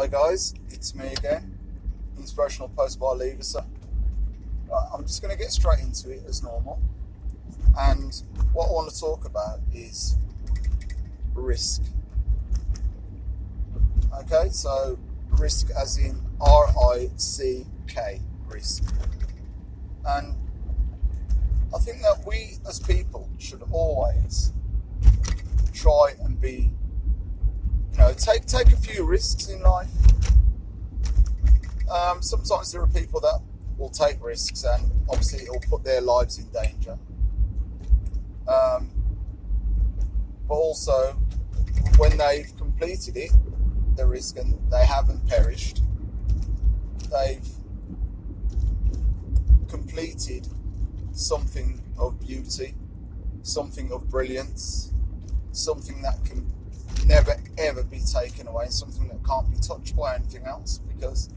Hi guys, it's me again, Inspirational post by Leverson. I'm just going to get straight into it as normal, and what I want to talk about is risk. Okay, so risk as in R-I-C-K, risk. And I think that we as people should always try and be, take a few risks in life. Sometimes there are people that will take risks and obviously it will put their lives in danger. But also, when they've completed it, the risk, and they haven't perished, they've completed something of beauty, something of brilliance, something that can never ever be taken away, something that can't be touched by anything else. Because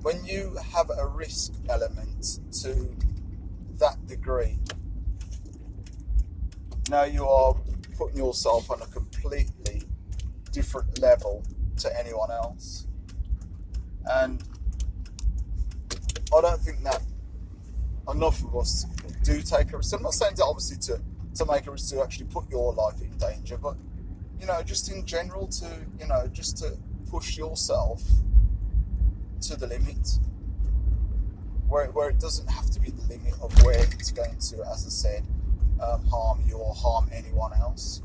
when you have a risk element to that degree, now you are putting yourself on a completely different level to anyone else. And I don't think that enough of us do take a risk. I'm not saying that obviously to make a risk to actually put your life in danger, but just in general just to push yourself to the limit, where it doesn't have to be the limit of where it's going to, as I said, harm you or harm anyone else.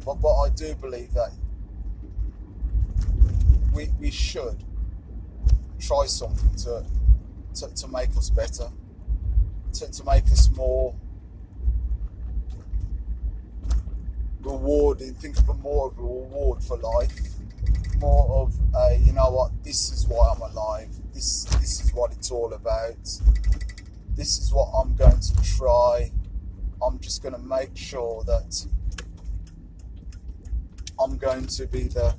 But I do believe that we should try something to make us better, to make us more rewarding. Think of more of a reward for life, more of a, this is why I'm alive, this is what it's all about, this is what I'm going to try. I'm just going to make sure that I'm going to be the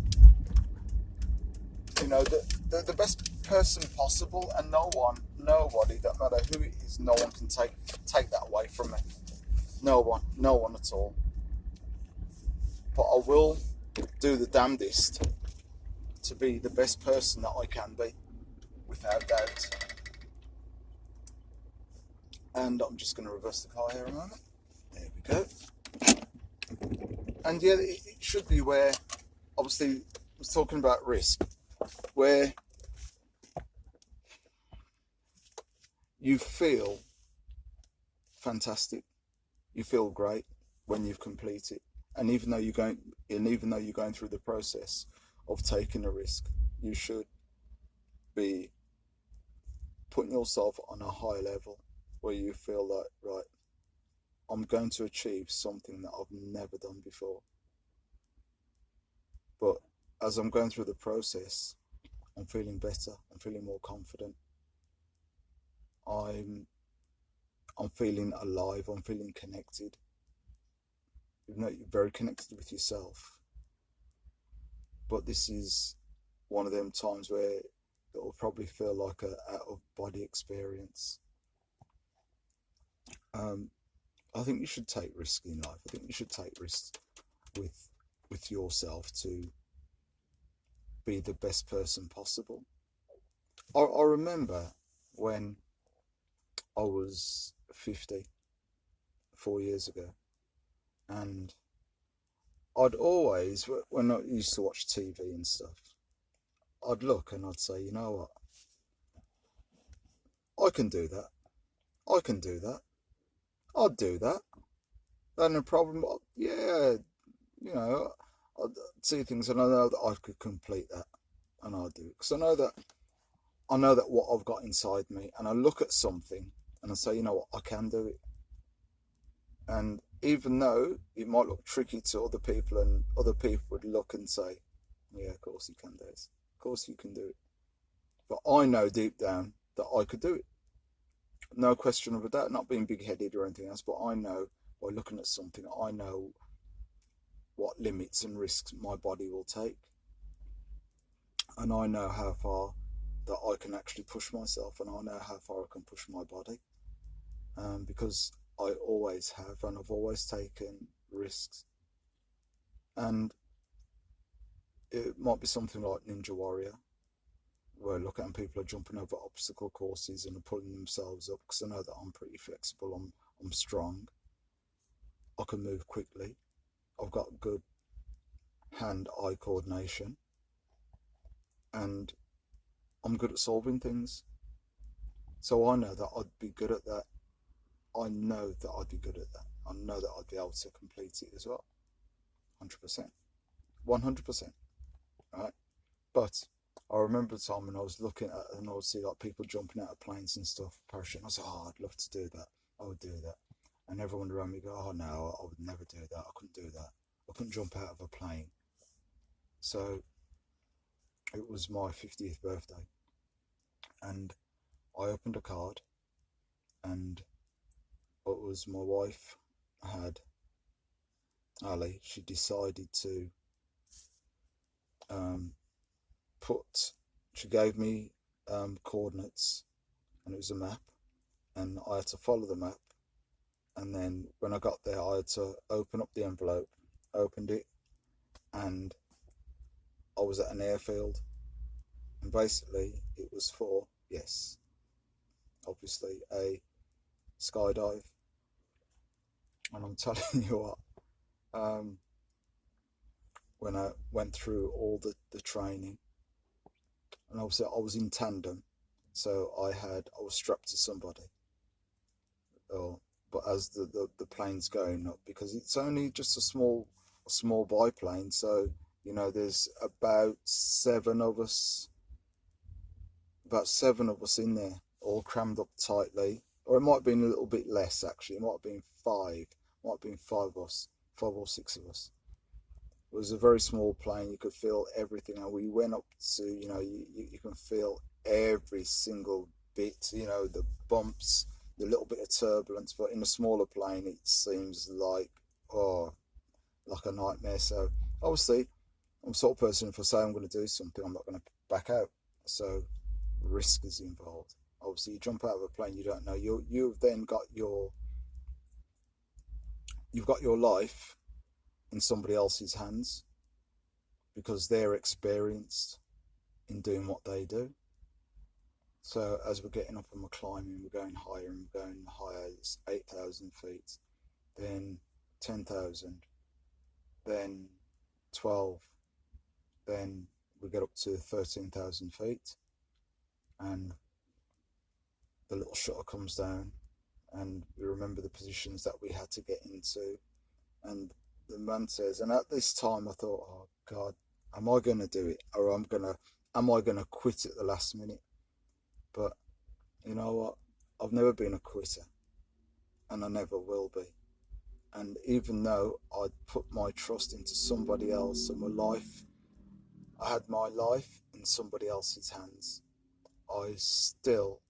best person possible, and nobody, that matter who it is, no one can take that away from me. No one at all. But I will do the damnedest to be the best person that I can be, without doubt. And I'm just going to reverse the car here a moment. There we go. And yeah, it should be where, obviously, I was talking about risk, where you feel fantastic, you feel great when you've completed. And even though you're going through the process of taking a risk, you should be putting yourself on a high level where you feel like, right, I'm going to achieve something that I've never done before. But as I'm going through the process, I'm feeling better, I'm feeling more confident, I'm feeling alive, I'm feeling connected. You're very connected with yourself. But this is one of them times where it will probably feel like a out-of-body experience. I think you should take risks in life. I think you should take risks with yourself to be the best person possible. I remember when I was 50, 4 years ago, and I'd always, when I used to watch TV and stuff, I'd look and I'd say, you know what, I can do that, I can do that, I'd do that. Then no problem. Yeah, I'd see things and I know that I could complete that, and I'd do it because I know that what I've got inside me, and I look at something and I say, you know what, I can do it. And even though it might look tricky to other people, and other people would look and say, yeah, of course you can do it, of course you can do it, but I know deep down that I could do it. No question of a doubt, not being big-headed or anything else, but I know by looking at something, I know what limits and risks my body will take. And I know how far that I can actually push myself, and I know how far I can push my body. Because I always have, and I've always taken risks. And It might be something like Ninja Warrior, where looking at people are jumping over obstacle courses and are pulling themselves up, because I know that I'm pretty flexible, I'm strong, I can move quickly, I've got good hand-eye coordination, and I'm good at solving things. So I know that I'd be good at that. I know that I'd be good at that. I know that I'd be able to complete it as well. 100%. 100%. Right? But I remember the time when I was looking at and I would see like people jumping out of planes and stuff, parachuting. I was like, oh, I'd love to do that. I would do that. And everyone around me go, oh no, I would never do that. I couldn't do that. I couldn't jump out of a plane. So it was my 50th birthday, and I opened a card, and it was my wife had Ali. She decided to um, put. She gave me coordinates, and it was a map, and I had to follow the map. And then when I got there, I had to open up the envelope, opened it, and I was at an airfield. And basically, it was for, yes, obviously, a skydive. And I'm telling you what, when I went through all the training, and obviously I was in tandem, so I was strapped to somebody. Or, but as the plane's going up, because it's only just a small biplane, so there's about seven of us in there, all crammed up tightly. Or it might have been a little bit less actually. It might have been five. Might have been five of us, 5 or 6 of us. It was a very small plane. You could feel everything, and we went up to, you can feel every single bit. The bumps, the little bit of turbulence. But in a smaller plane, it seems like, oh, like a nightmare. So obviously, I'm the sort of person, if I say I'm going to do something, I'm not going to back out. So risk is involved. Obviously, you jump out of a plane, you don't know. You've then got you've got your life in somebody else's hands, because they're experienced in doing what they do. So as we're getting up and we're climbing, we're going higher and we're going higher. It's 8,000 feet, then 10,000, then 12, then we get up to 13,000 feet, and the little shutter comes down, and we remember the positions that we had to get into. And the man says, and at this time I thought, oh God, am I going to do it, or am I going to quit at the last minute? But you know what? I've never been a quitter, and I never will be. And even though I'd put my trust into somebody else and I had my life in somebody else's hands, I still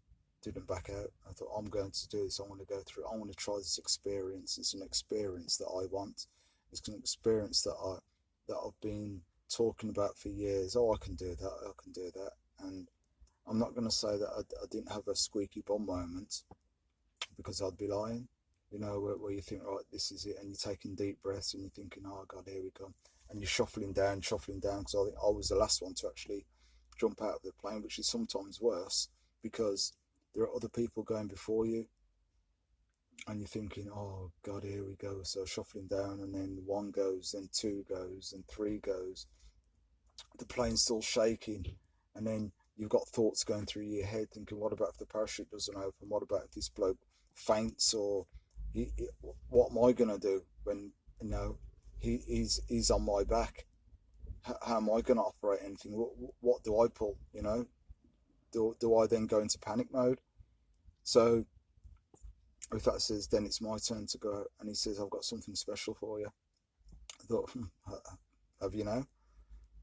didn't back out. I thought, I'm going to do this. I want to go through. I want to try this experience. It's an experience that I want. It's an experience that I've been talking about for years. Oh, I can do that. I can do that. And I'm not going to say that I didn't have a squeaky bum moment, because I'd be lying. Where you think, right, this is it, and you're taking deep breaths and you're thinking, oh God, here we go, and you're shuffling down, because I think I was the last one to actually jump out of the plane, which is sometimes worse, because there are other people going before you, and you're thinking, oh God, here we go. So shuffling down, and then one goes, then two goes, and three goes. The plane's still shaking, and then you've got thoughts going through your head, thinking, what about if the parachute doesn't open? What about if this bloke faints? Or what am I going to do when he's on my back? How am I going to operate anything? What do I pull? Do I then go into panic mode? So if that says, then it's my turn to go, and he says, I've got something special for you. I thought, have you now?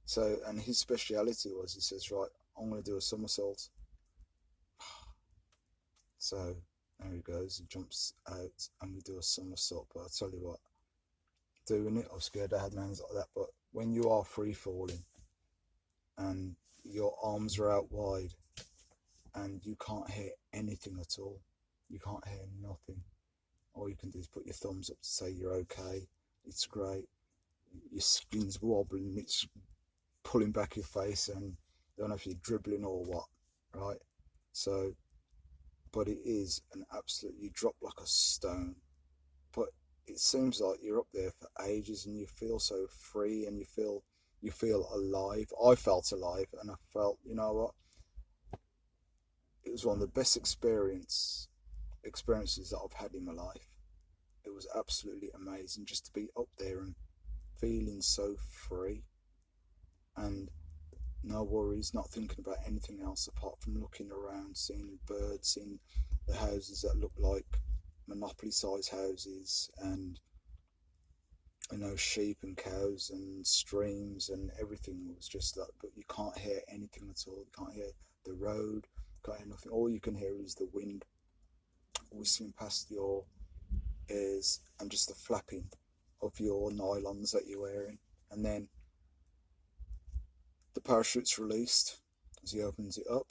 So, and his speciality was, he says, right, I'm going to do a somersault. So there he goes, he jumps out, and we do a somersault. But I tell you what, doing it, I was scared I had my hands like that. But when you are free falling, and your arms are out wide, and you can't hear anything at all, you can't hear nothing, all you can do is put your thumbs up to say you're okay, it's great, your skin's wobbling, it's pulling back your face, and I don't know if you're dribbling or what, right? So, but it is an absolute, you drop like a stone. But it seems like you're up there for ages, and you feel so free, and you feel alive. I felt alive, and I felt, you know what? It was one of the best experiences that I've had in my life. It was absolutely amazing just to be up there and feeling so free, and no worries, not thinking about anything else apart from looking around, seeing birds, seeing the houses that look like Monopoly size houses, and sheep and cows and streams, and everything was just like, but you can't hear anything at all. You can't hear the road, can't hear nothing. All you can hear is the wind whistling past your ears, and just the flapping of your nylons that you're wearing. And then the parachute's released as he opens it up.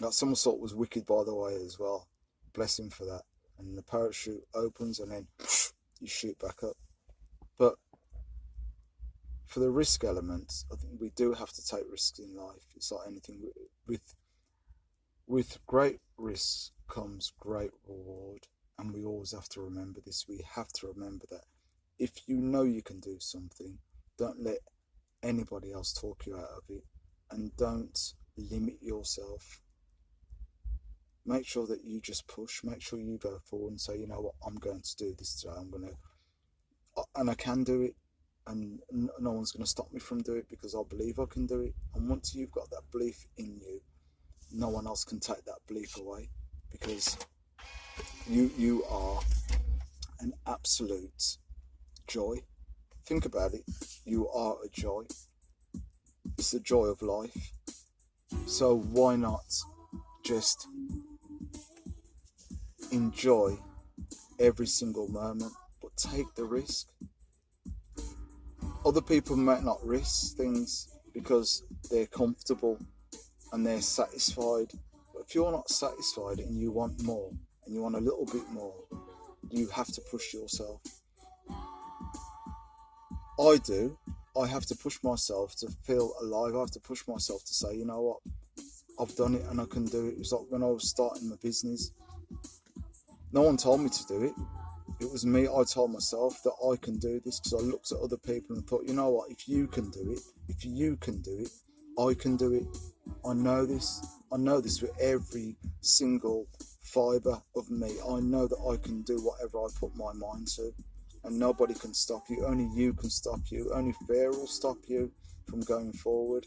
That somersault was wicked, by the way, as well. Bless him for that. And the parachute opens, and then you shoot back up. But for the risk element, I think we do have to take risks in life. It's like anything. With great risk comes great reward. And we always have to remember this. We have to remember that if you know you can do something, don't let anybody else talk you out of it. And don't limit yourself. Make sure that you just push. Make sure you go forward and say, you know what, I'm going to do this today. And I can do it, and no one's going to stop me from doing it, because I believe I can do it. And once you've got that belief in you, no one else can take that belief away, because you are an absolute joy. Think about it. You are a joy. It's the joy of life. So why not just enjoy every single moment, but take the risk? Other people might not risk things because they're comfortable and they're satisfied. But if you're not satisfied and you want more, and you want a little bit more, you have to push yourself. I do. I have to push myself to feel alive. I have to push myself to say, you know what, I've done it and I can do it. It was like when I was starting my business. No one told me to do it. It was me. I told myself that I can do this, because I looked at other people and thought, you know what, if you can do it, I can do it. I know this. I know this with every single fibre of me. I know that I can do whatever I put my mind to, and nobody can stop you. Only you can stop you. Only fear will stop you from going forward.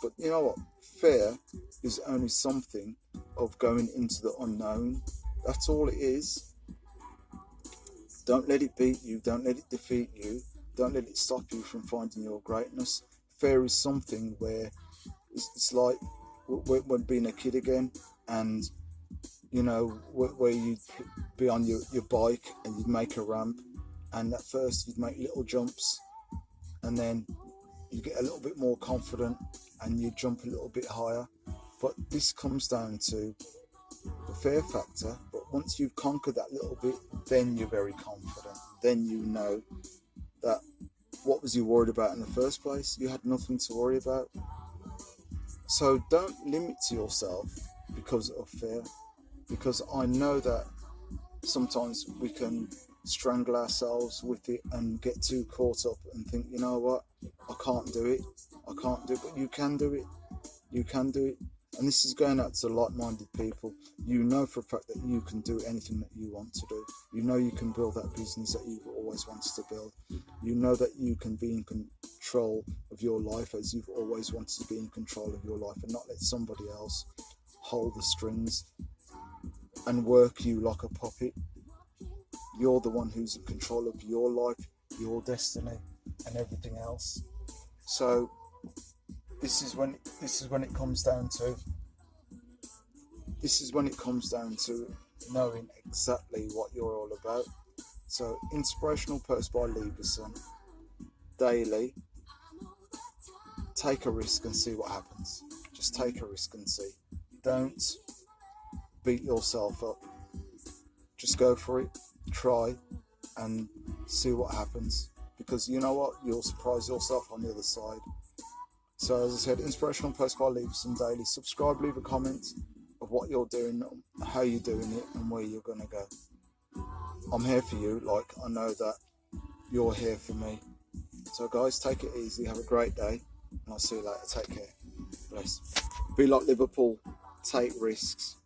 But you know what? Fear is only something of going into the unknown. That's all it is. Don't let it beat you. Don't let it defeat you. Don't let it stop you from finding your greatness. Fear is something where it's like when being a kid again, and where you'd be on your bike and you'd make a ramp, and at first you'd make little jumps, and then you get a little bit more confident and you jump a little bit higher. But this comes down to the fear factor. But once you've conquered that little bit, then you're very confident. Then you know that what was you worried about in the first place? You had nothing to worry about. So don't limit yourself because of fear, because I know that sometimes we can strangle ourselves with it and get too caught up and think, you know what, I can't do it, but you can do it. And this is going out to like-minded people. You know for a fact that you can do anything that you want to do. You know you can build that business that you've always wanted to build. You know that you can be in control of your life as you've always wanted to be in control of your life, and not let somebody else hold the strings and work you like a puppet. You're the one who's in control of your life, your destiny, and everything else. So this is when it comes down to knowing exactly what you're all about. So Inspirational Post by Leverson. Daily. Take a risk and see what happens. Just take a risk and see. Don't beat yourself up. Just go for it. Try and see what happens. Because you know what? You'll surprise yourself on the other side. So as I said, inspirational post by Leverson daily. Subscribe, leave a comment of what you're doing, how you're doing it, and where you're going to go. I'm here for you, like I know that you're here for me. So guys, take it easy, have a great day, and I'll see you later. Take care. Bless. Be like Liverpool, take risks.